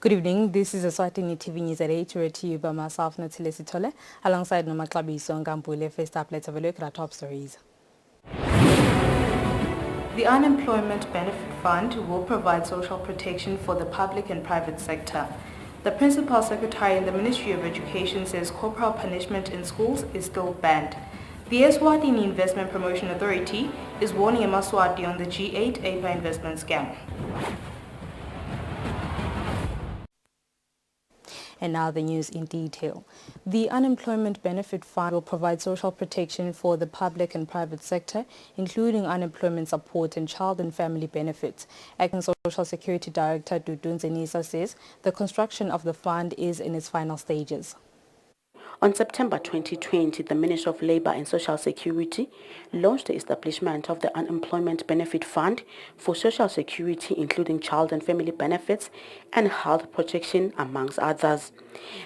Good evening, this is Eswatini TV News at 8, read to you by myself, Natile Sitole, alongside Nomaklabiso Ngambule. First up, let's have a look at our top stories. The Unemployment Benefit Fund will provide social protection for the public and private sector. The Principal Secretary in the Ministry of Education says corporal punishment in schools is still banned. The Eswatini Investment Promotion Authority is warning Eswatini on the G8 APA investment scam. And now the news in detail. The Unemployment Benefit Fund will provide social protection for the public and private sector, including unemployment support and child and family benefits. Acting Social Security Director Dudun Zenisa says the construction of the fund is in its final stages. On September 2020, the Ministry of Labour and Social Security launched the establishment of the Unemployment Benefit Fund for Social Security, including child and family benefits and health protection, amongst others.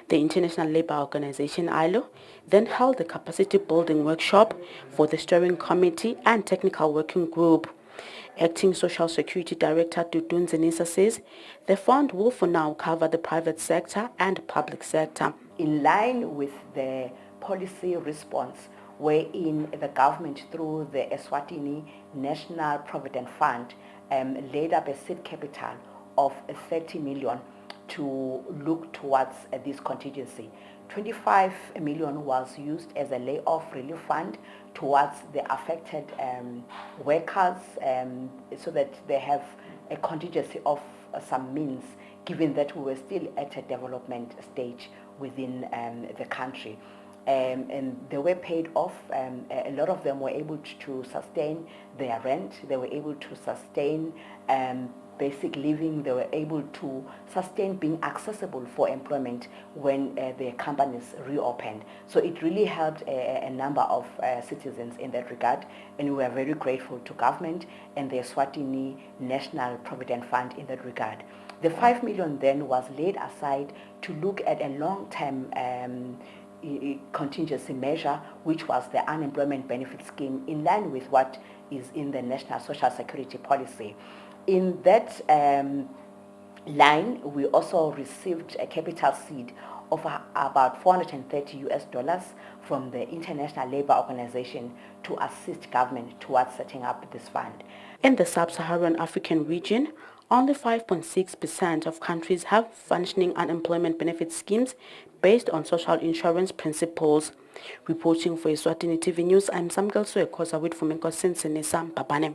The International Labour Organization, ILO, then held a capacity building workshop for the steering committee and technical working group. Acting Social Security Director Dudun Zenisa says the fund will for now cover the private sector and public sector. In line with the policy response wherein the government through the Eswatini National Provident Fund laid up a seed capital of 30 million to look towards this contingency. 25 million was used as a layoff relief fund towards the affected workers so that they have a contingency of some means, given that we were still at a development stage within the country. And they were paid off. A lot of them were able to sustain their rent. They were able to sustain basic living. They were able to sustain being accessible for employment when their companies reopened. So it really helped a number of citizens in that regard, and we are very grateful to government and the Eswatini National Provident Fund in that regard. The 5 million then was laid aside to look at a long-term contingency measure, which was the unemployment benefit scheme, in line with what is in the National Social Security policy. In that line, we also received a capital seed of about $430 from the International Labour Organization to assist government towards setting up this fund. In the sub-Saharan African region, only 5.6% of countries have functioning unemployment benefit schemes based on social insurance principles. Reporting for Eswatini TV News, I'm Samgal Suekosa with Fumenko Sinsenesa Papane.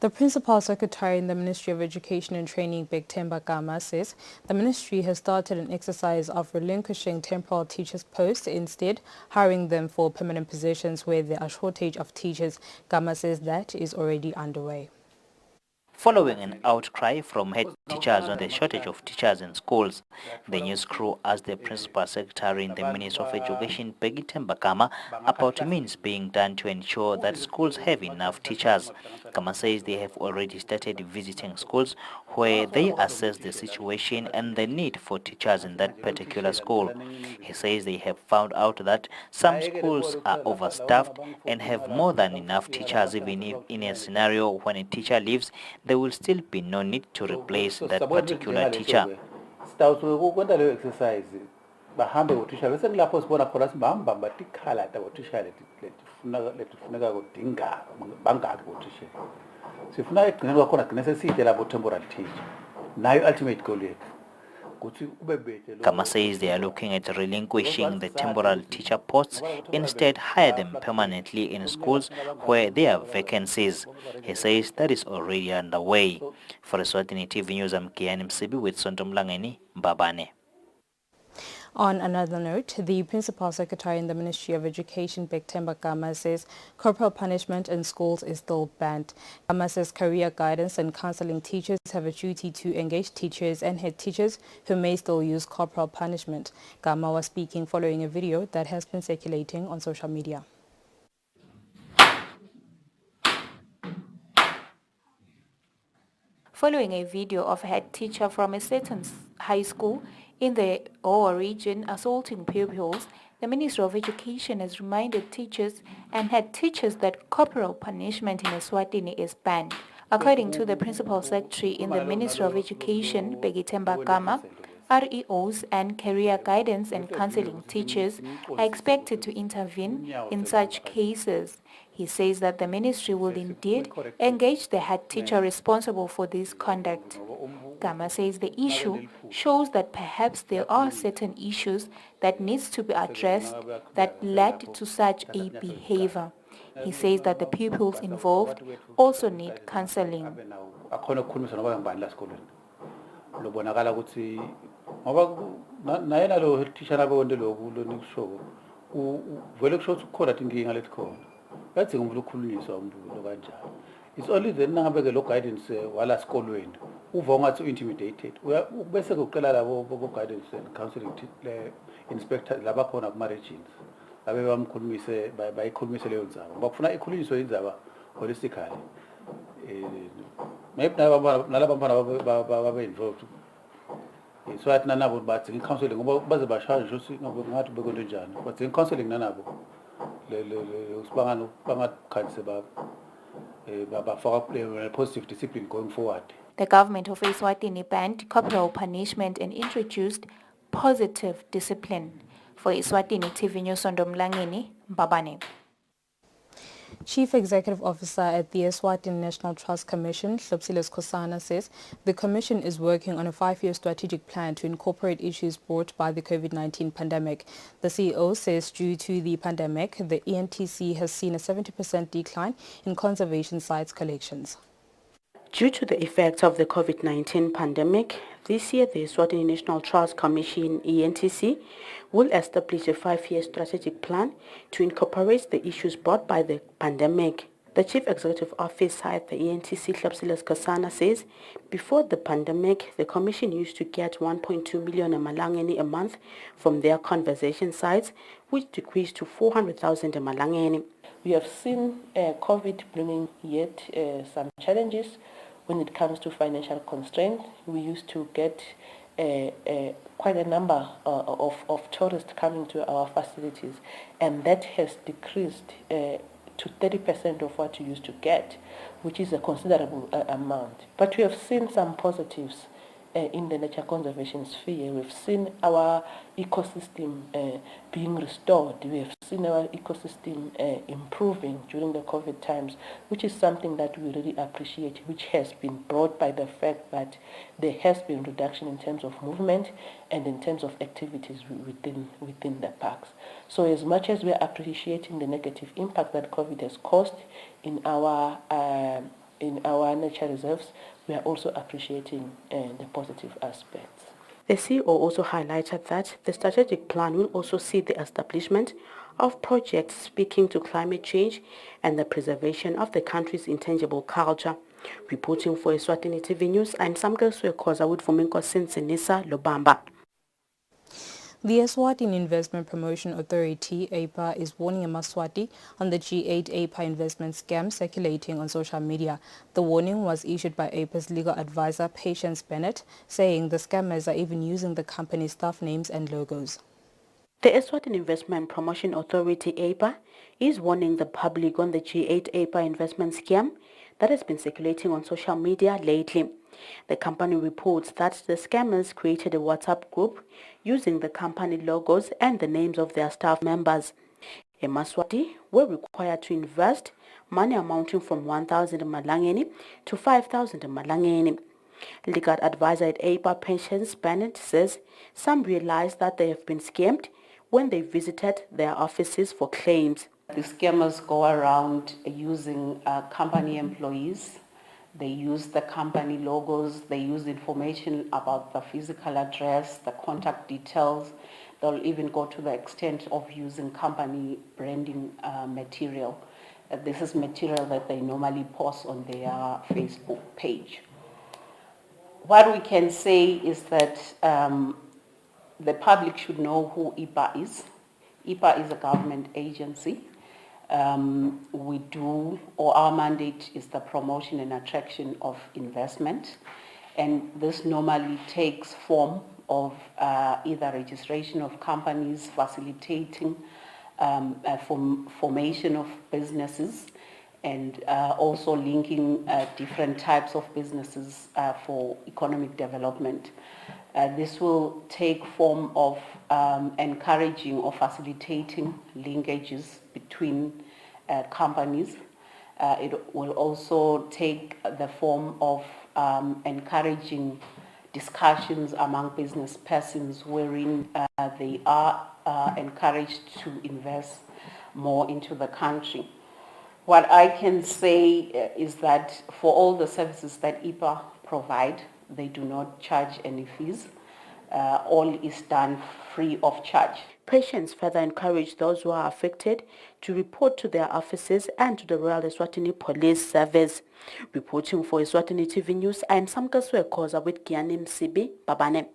The Principal Secretary in the Ministry of Education and Training, Bektemba Gama, says the ministry has started an exercise of relinquishing temporal teachers' posts, instead hiring them for permanent positions where there are shortage of teachers. Gama says that is already underway. Following an outcry from head teachers on the shortage of teachers in schools, the news crew asked the Principal Secretary in the Ministry of Education, Bektemba Gama, about means being done to ensure that schools have enough teachers. Gama says they have already started visiting schools where they assess the situation and the need for teachers in that particular school. He says they have found out that some schools are overstaffed and have more than enough teachers. Even if in a scenario when a teacher leaves, there will still be no need to replace that particular teacher. Gama says they are looking at relinquishing the temporal teacher posts, instead hire them permanently in schools where there are vacancies. He says that is already underway. For Eswatini TV News, I'm Kiani Msibi with Sontomlangeni Mbabane. On another note, the Principal Secretary in the Ministry of Education, Bektemba Gama, says corporal punishment in schools is still banned. Gama says career guidance and counseling teachers have a duty to engage teachers and head teachers who may still use corporal punishment. Gama was speaking following a video that has been circulating on social media. Following a video of a head teacher from a certain high school in the Oa region assaulting pupils, the Ministry of Education has reminded teachers and head teachers that corporal punishment in Eswatini is banned. According to the Principal Secretary in the Ministry of Education, Begitemba Gama, REOs and career guidance and counseling teachers are expected to intervene in such cases. He says that the ministry will indeed engage the head teacher responsible for this conduct. Gama says the issue shows that perhaps there are certain issues that needs to be addressed that led to such a behavior. He says that the pupils involved also need counseling. Lobonakala ukuthi ngoba nayena lo teacher abonde lokhu lokusho uvele kusho ukuthi kukhona inkinga letikhona bathi umuntu ukukhulunyiswa umuntu lo kanjalo. It's only then nangabe ke lo guidance wala sikolweni uva ungathi intimidated bese kuqela labo guidance and counseling le inspector laba khona kuma regions abe bamkhulumise bayikhulumise leyo ndzaba bafuna ikhulunyiswe indzaba holistically. Maybe nalaba bafana babe involved. So at nanabo badzinga counseling ngoba baze bashaje ukuthi ngathi bekonto njani. Badzinga counseling nanabo. Le usibangana bangakhanise bafaka positive discipline going forward. The government of Eswatini banned corporal punishment and introduced positive discipline. For Eswatini TV News, Ndomlangeni, Mbabane. Chief Executive Officer at the Eswatini National Trust Commission, Hlopsiles Kosana, says the Commission is working on a 5-year strategic plan to incorporate issues brought by the COVID-19 pandemic. The CEO says due to the pandemic, the ENTC has seen a 70% decline in conservation sites collections. Due to the effects of the COVID-19 pandemic, this year the Eswatini National Trust Commission, ENTC, will establish a 5-year strategic plan to incorporate the issues brought by the pandemic. The Chief Executive Officer at the ENTC, Hlopsiles Kosana, says before the pandemic, the Commission used to get 1.2 million emalangeni a month from their conservation sites, which decreased to 400,000 emalangeni. We have seen COVID bringing yet some challenges when it comes to financial constraints. We used to get quite a number of tourists coming to our facilities, and that has decreased to 30% of what you used to get, which is a considerable amount. But we have seen some positives in the nature conservation sphere. We've seen our ecosystem being restored. We have seen our ecosystem improving during the COVID times, which is something that we really appreciate, which has been brought by the fact that there has been reduction in terms of movement and in terms of activities within the parks. So as much as we are appreciating the negative impact that COVID has caused in our nature reserves, we are also appreciating the positive aspects. The CEO also highlighted that the strategic plan will also see the establishment of projects speaking to climate change and the preservation of the country's intangible culture. Reporting for Eswatini TV News, I'm Samkel Swekoza with Fomenko Sinsinisa Lobamba. The Eswatini Investment Promotion Authority, APA, is warning Eswatini on the G8 APA investment scam circulating on social media. The warning was issued by APA's legal advisor, Patience Bennett, saying the scammers are even using the company's staff names and logos. The Eswatini Investment Promotion Authority, APA, is warning the public on the G8 APA investment scam that has been circulating on social media lately. The company reports that the scammers created a WhatsApp group using the company logos and the names of their staff members. Eswatini were required to invest money amounting from 1,000 malangeni to 5,000 malangeni. Legal advisor at APA, Patience Bennett, says some realized that they have been scammed when they visited their offices for claims. The scammers go around using company employees. They use the company logos. They use information about the physical address, the contact details. They'll even go to the extent of using company branding material. This is material that they normally post on their Facebook page. What we can say is that the public should know who IPA is. IPA is a government agency. Our mandate is the promotion and attraction of investment, and this normally takes form of either registration of companies, facilitating formation of businesses, and also linking different types of businesses for economic development. This will take form of encouraging or facilitating linkages between companies. It will also take the form of encouraging discussions among business persons wherein they are encouraged to invest more into the country. What I can say is that for all the services that IPA provide, they do not charge any fees. All is done free of charge. Patients further encourage those who are affected to report to their offices and to the Royal Eswatini Police Service. Reporting for Eswatini TV News, I am Samkaswe Koza with Gianni Msibi, Babane.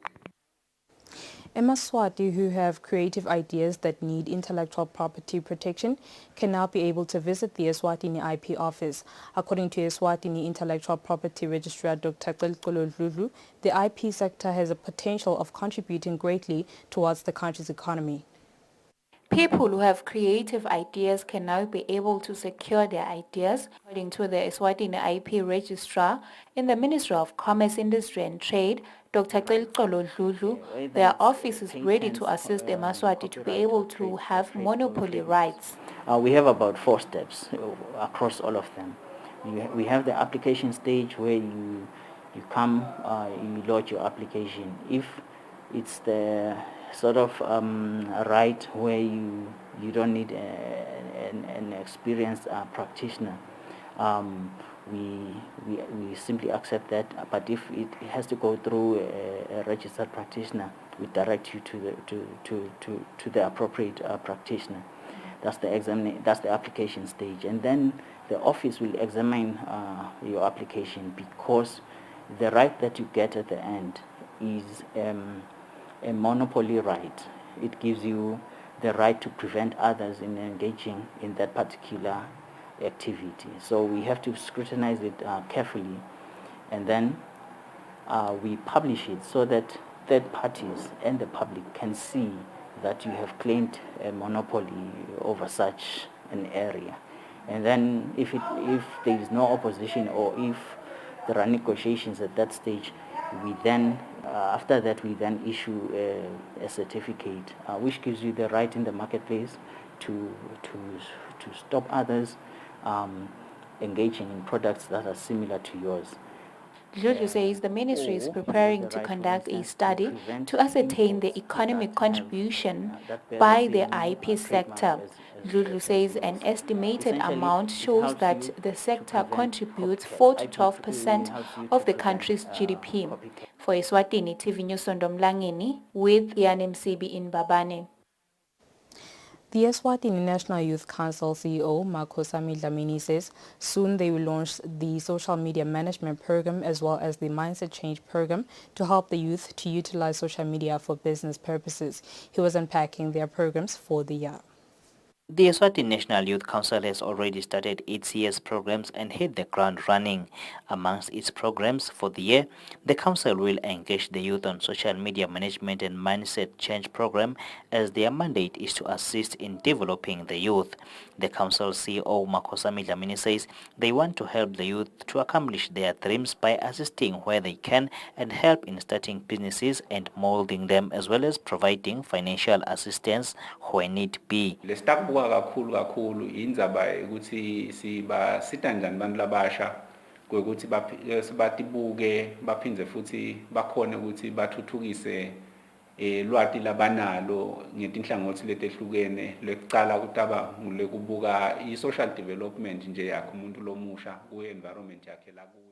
Eswatini who have creative ideas that need intellectual property protection can now be able to visit the Eswatini IP office. According to Eswatini Intellectual Property Registrar Dr. Lulu, the IP sector has a potential of contributing greatly towards the country's economy. People who have creative ideas can now be able to secure their ideas. According to the Eswatini IP Registrar in the Ministry of Commerce, Industry and Trade, Dr. Lulu, their office is ready to assist the Eswatini to be able to have monopoly rights. We have about 4 steps across all of them. We have the application stage where you come, you lodge your application. If it's the sort of right where you don't need an experienced practitioner, we simply accept that. But if it has to go through a registered practitioner, we direct you to the appropriate practitioner. That's the application stage, and then the office will examine your application, because the right that you get at the end is a monopoly right. It gives you the right to prevent others in engaging in that particular activity. So we have to scrutinize it carefully, and then we publish it so that third parties and the public can see that you have claimed a monopoly over such an area. And then if there is no opposition, or if there are negotiations at that stage, we then after that we then issue a certificate which gives you the right in the marketplace to stop others engaging in products that are similar to yours. Lulu says the ministry is preparing to conduct a study to ascertain the economic contribution by the IP sector. Lulu says an estimated amount shows that the sector contributes 4 to 12% of the country's GDP. For Eswatini TV News, Sondomlangeni with Msibi in Babane. The Eswatini National Youth Council CEO, Makhosami Dlamini, says soon they will launch the social media management program as well as the mindset change program to help the youth to utilize social media for business purposes. He was unpacking their programs for the year. The Eswatini National Youth Council has already started its year's programs and hit the ground running. Amongst its programs for the year, the council will engage the youth on social media management and mindset change program, as their mandate is to assist in developing the youth. The council CEO Makhosami Dlamini says they want to help the youth to accomplish their dreams by assisting where they can and help in starting businesses and molding them, as well as providing financial assistance when need be. kakhulu indzaba ukuthi sibasita njani abantu labasha ukuthi sibatibuke baphindze futhi bakhone ukuthi bathuthukise lwati labanalo ngetinhlangothi letehlukene lekucala kutaba ngulekubuka i-social development nje yakhe umuntu lomusha ku-environment yakhe la kuyo.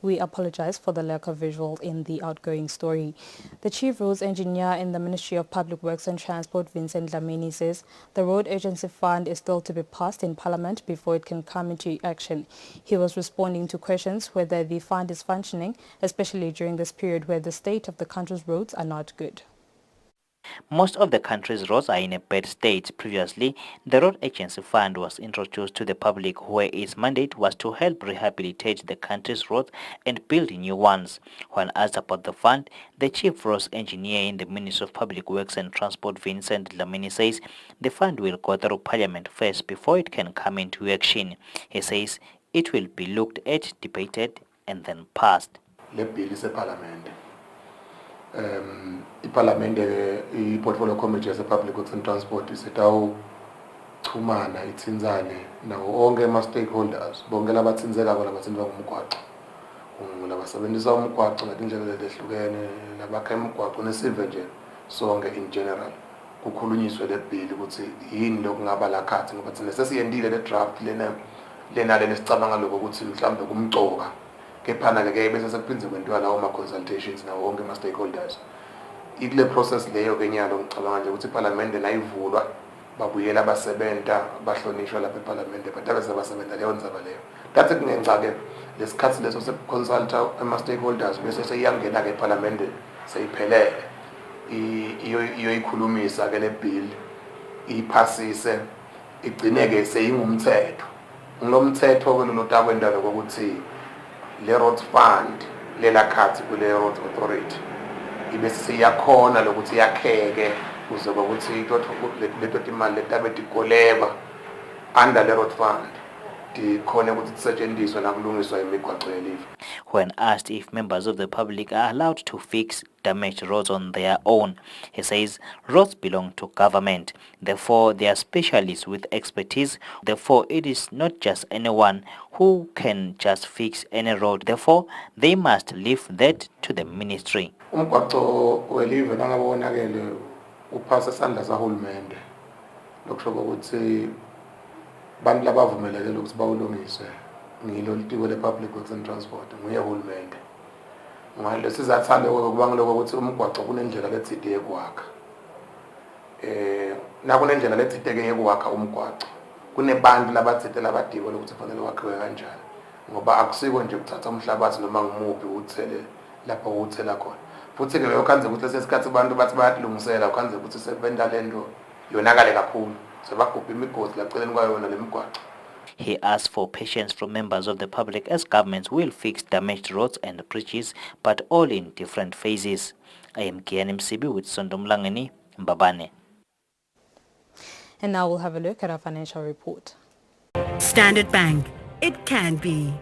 We apologize for the lack of visual in the outgoing story. The Chief Roads Engineer in the Ministry of Public Works and Transport, Vincent Dlamini, says the Road Agency Fund is still to be passed in Parliament before it can come into action. He was responding to questions whether the fund is functioning, especially during this period where the state of the country's roads are not good. Most of the country's roads are in a bad state. Previously, the Road Agency Fund was introduced to the public, where its mandate was to help rehabilitate the country's roads and build new ones. When asked about the fund, the chief roads engineer in the Ministry of Public Works and Transport, Vincent Dlamini, says the fund will go through Parliament first before it can come into action. He says it will be looked at, debated, and then passed. Le bill is a parliament. Parliament, portfolio committee as a public works and transport is chumana itsinzane nawo onke ama stakeholders bonke labatsinzeka labatsinzeka ngumgwaqo labasebenzisa umgwaqo ngendlela ezihlukene labakha imigwaqo nesive nje sonke in general kukhulunyiswe le bill ukuthi yini lokungaba la khathi ngoba thina sesiyendile le draft lena lesicabanga lokho ukuthi mhlambe kumcoka kephana ke bese sekuphindze kwentiwa lawo ma consultations nawo onke ama stakeholders ikule process leyo kenyalo ngicabanga nje ukuthi iparliament nayivulwa babuyela abasebenta bahlonishwa lapha eParliament but abese basebenta leyo ndzaba leyo that's kungenza ke lesikhathi leso sekuconsulta ama stakeholders bese seyangena ke eParliament seyiphelele iyo ikhulumisa ke le bill iphasise igcineke seyingumthetho ngilomthetho ke lotakwenda lokuthi le road fund lela khathi kule road authority ibese siyakhona lokuthi yakheke kuze ukuthi leto timali letabe tikoleba under the road fund dikhona ukuthi kusetshenziswe nakulungiswa imigwaqo yelive. When asked if members of the public are allowed to fix damaged roads on their own, he says roads belong to government. Therefore, they are specialists with expertise. Therefore, it is not just anyone who can just fix any road. Therefore, they must leave that to the ministry. Umgwaqo welive nangabonakele uphasa isandla sahulumende lokusho ukuthi bantu labavumelekile ukuthi bawulungiswe ngilo litiko le public works and transport nguye uhulumende ngalo sizathanda ukuba ngiloko ukuthi umgwaqo kunendlela lethide yekwakha nakunendlela lethide ke yekwakha umgwaqo kunebantu labathide labadiko lokuthi fanele wakhiwe kanjani ngoba akusiko nje ukuthatha umhlabathi noma ngumuphi uthele lapho uthela khona futhi ke uyokhanze ukuthi lesikhathi abantu bathi bayalungisela ukhanze ukuthi sebenda lento yonakale kakhulu sebagubha imigozi laceleni kwayona lemigwaqo. He asked for patience from members of the public as governments will fix damaged roads and bridges, but all in different phases. I am Kian Msibi with Sondomlangeni, Mbabane. And now we'll have a look at our financial report. Standard Bank. It can be.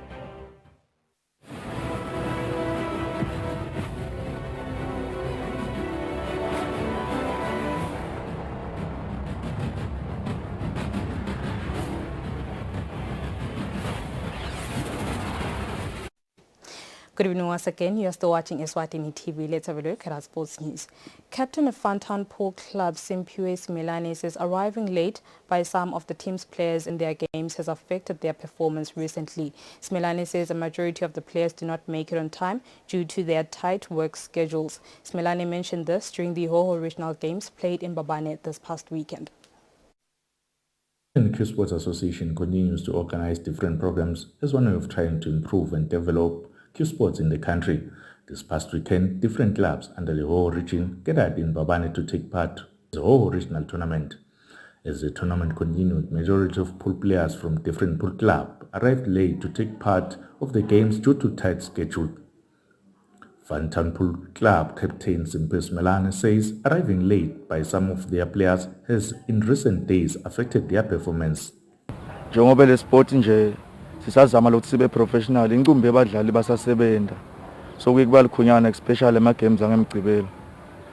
Good evening once again. You are still watching Eswatini TV. Let's have a look at our sports news. Captain of Fantan Pool Club Simpiwe Smelane says arriving late by some of the team's players in their games has affected their performance recently. Smelane says a majority of the players do not make it on time due to their tight work schedules. Smelane mentioned this during the Hoho Regional Games played in Babane this past weekend. The Q Sports Association continues to organize different programs as one way of trying to improve and develop Q Sports in the country. This past weekend, different clubs under the Hoho region gathered in Babane to take part in the Hoho regional tournament. As the tournament continued, majority of pool players from different pool clubs arrived late to take part of the games due to tight schedule. Fantan Pool Club captain Simpiwe Smelane says arriving late by some of their players has in recent days affected their performance. Njengoba le sport nje sisazama ukuthi sibe professional incumbi yabadlali basasebenza so kuba likhunyana especially ama games angemgcibelo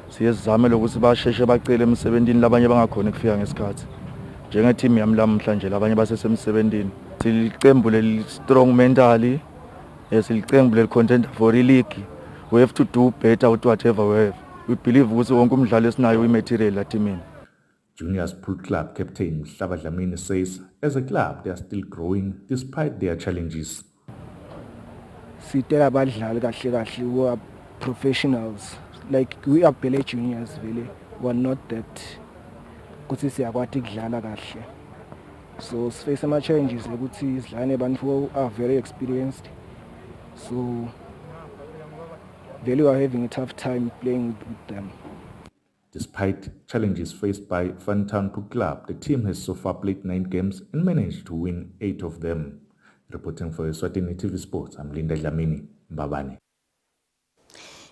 siyezame lokuthi basheshe bacele emsebenzini labanye bangakhona kufika ngesikhathi njenge team yami lamhlanje labanye basesemsebenzini silicembu le strong mentally silicembu le content for the league. We have to do better with whatever we have. We believe ukuthi wonke umdlali esinayo imaterial la teamini. Juniors Pool Club captain Hlaba Dlamini says as a club they are still growing despite their challenges. Sitela abadlali kahle kahle who are professionals like we are Bele juniors really were not that ukuthi siyakwati kudlala kahle. So face ama challenges ukuthi izidlane abantu who are very experienced. So really are having a tough time playing with them. Despite challenges faced by Funtown Club, the team has so far played 9 games and managed to win 8 of them. Reporting for Eswatini TV Sports, I'm Linda Dlamini, Mbabane.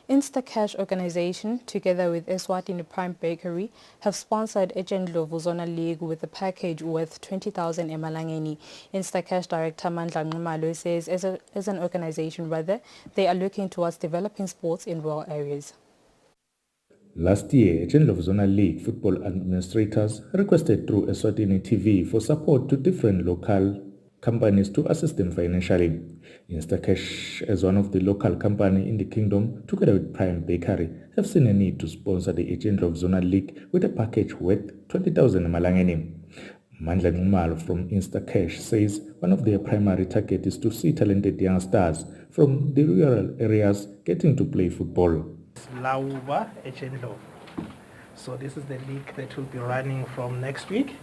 Instacash organization, together with Eswatini Prime Bakery, have sponsored Echendlovu Zona League with a package worth 20,000 emalangeni. Instacash director Mandla Nxumalo says as an organization, they are looking towards developing sports in rural areas. Last year, Echendlovu Zona League football administrators requested through Eswatini TV for support to different local companies to assist them financially. Instacash, as one of the local companies in the kingdom, together with Prime Bakery, have seen a need to sponsor the Echendlovu Zona League with a package worth 20,000 malangeni. Mandla Nxumalo from Instacash says one of their primary targets is to see talented young stars from the rural areas getting to play football. Lauba Echendlovu. So this is the league that will be running from next week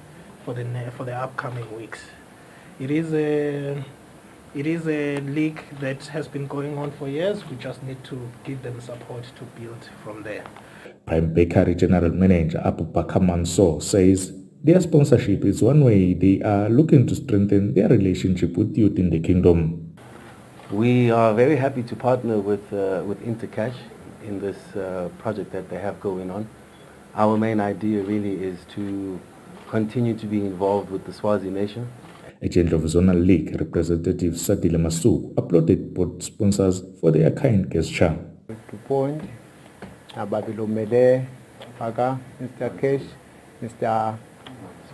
for the upcoming weeks. It is a league that has been going on for years. We just need to give them support to build from there. Prime Bakery General Manager Abu Bakar Mansour says their sponsorship is one way they are looking to strengthen their relationship with youth in the kingdom. We are very happy to partner with Intercash in this project that they have going on. Our main idea really is to continue to be involved with the Swazi nation. Echendlovu Zonal League representative Sadile Masu applauded both sponsors for their kind gesture. To point, Ababilomele, Paka, Mr. Cash, Mr.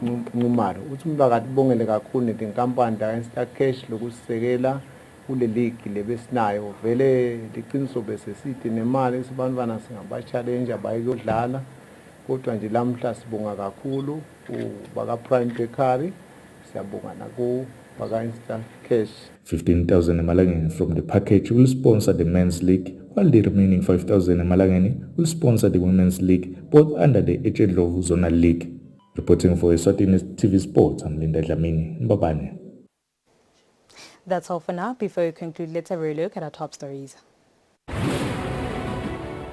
Nxumalo. Uthi umphakathi bongele kakhulu netinkampani la Mr. Cash lokusekela kule league lebesinayo. Vele liqiniso bese sithi nemali esibantwana singaba challenge abayodlala. Kodwa nje lamhla sibonga kakhulu ubaka Prime Bakery. 15,000 emalangeni from the package will sponsor the men's league, while the remaining 5,000 emalangeni will sponsor the women's league, both under the Echendlovu Zonal League. Reporting for Eswatini TV Sports, I'm Linda Dlamini, Mbabane. That's all for now. Before we conclude, let's have a look at our top stories.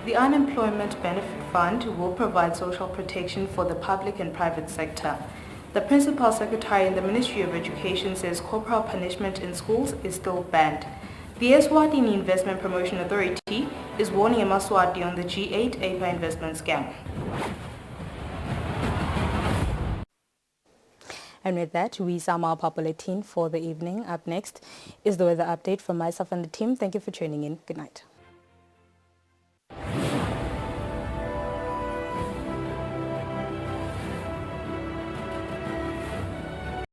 The Unemployment Benefit Fund will provide social protection for the public and private sector. The Principal Secretary in the Ministry of Education says corporal punishment in schools is still banned. The Eswatini Investment Promotion Authority is warning Eswatini on the G8 APA investment scam. And with that, we sum our bulletin for the evening. Up next is the weather update from myself and the team. Thank you for tuning in. Good night.